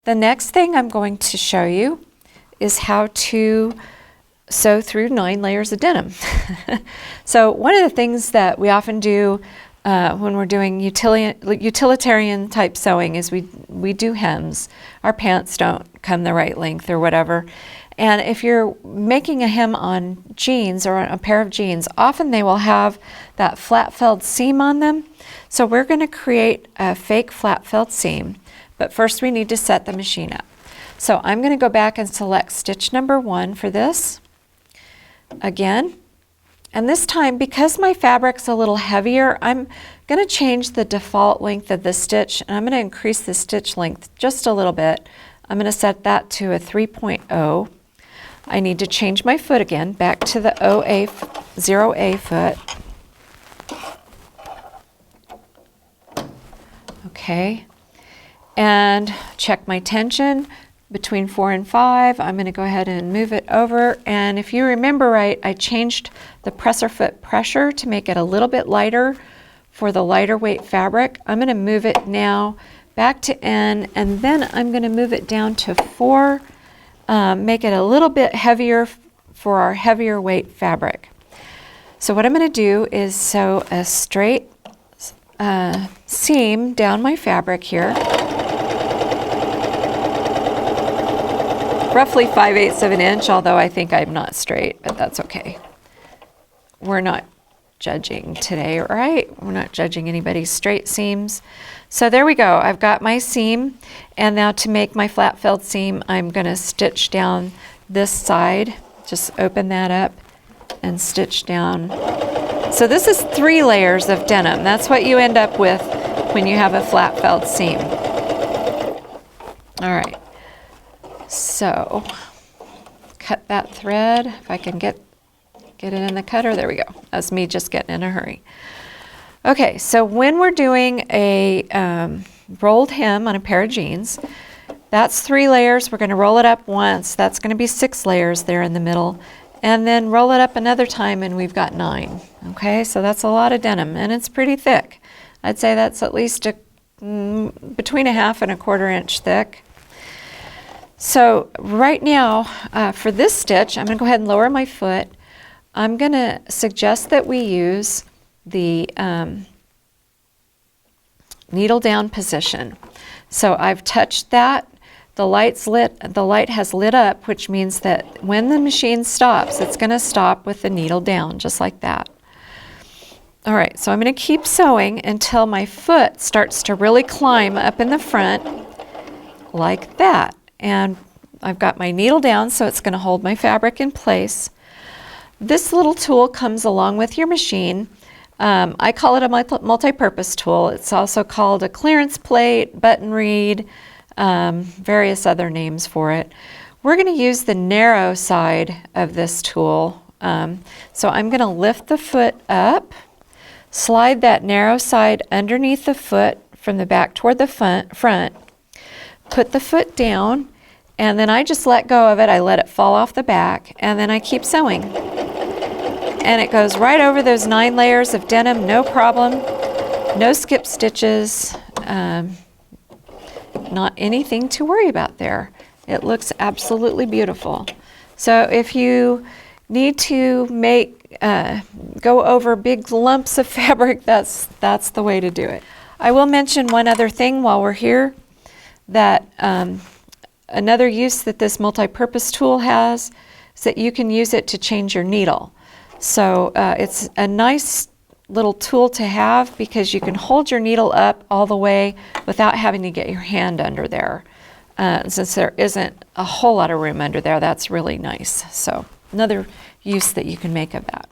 The next thing I'm going to show you is how to sew through 9 layers of denim. So one of the things that we often do when we're doing utilitarian type sewing is we do hems. Our pants don't come the right length or whatever. And if you're making a hem on jeans or on a pair of jeans, often they will have that flat felled seam on them. So we're going to create a fake flat felled seam, but first we need to set the machine up. So I'm going to go back and select stitch number 1 for this again. And this time, because my fabric's a little heavier, I'm going to change the default length of the stitch, and I'm going to increase the stitch length just a little bit. I'm going to set that to a 3.0. I need to change my foot again, back to the 0A foot. Okay, and check my tension between 4 and 5. I'm going to go ahead and move it over, and if you remember right, I changed the presser foot pressure to make it a little bit lighter for the lighter weight fabric. I'm going to move it now back to N, and then I'm going to move it down to 4, make it a little bit heavier for our heavier weight fabric. So what I'm going to do is sew a straight seam down my fabric here, roughly 5/8 of an inch, although I think I'm not straight, but that's okay. We're not judging today, right? We're not judging anybody's straight seams. So there we go. I've got my seam, and now to make my flat felled seam, I'm going to stitch down this side. Just open that up and stitch down. So this is 3 layers of denim. That's what you end up with when you have a flat felled seam. All right. So cut that thread. If I can get it in the cutter, there we go. That's me just getting in a hurry. Okay, so when we're doing a rolled hem on a pair of jeans, that's 3 layers. We're going to roll it up once. That's going to be 6 layers there in the middle. And then roll it up another time, and we've got 9. Okay, so that's a lot of denim, and it's pretty thick. I'd say that's at least between 1/2 and 1/4 inch thick. So right now, for this stitch, I'm going to go ahead and lower my foot. I'm going to suggest that we use the needle down position. So I've touched that. The light has lit up, which means that when the machine stops, it's going to stop with the needle down, just like that. All right, so I'm going to keep sewing until my foot starts to really climb up in the front, like that. And I've got my needle down, so it's going to hold my fabric in place. This little tool comes along with your machine. I call it a multi-purpose tool. It's also called a clearance plate, button reed, various other names for it. We're going to use the narrow side of this tool. So I'm going to lift the foot up, slide that narrow side underneath the foot from the back toward the front, put the foot down, and then I just let go of it. I let it fall off the back, and then I keep sewing. And it goes right over those 9 layers of denim, no problem. No skip stitches. Not anything to worry about there. It looks absolutely beautiful. So if you need to go over big lumps of fabric, that's the way to do it. I will mention one other thing while we're here, that another use that this multi-purpose tool has is that you can use it to change your needle. So it's a nice little tool to have because you can hold your needle up all the way without having to get your hand under there. Since there isn't a whole lot of room under there, that's really nice. So another use that you can make of that.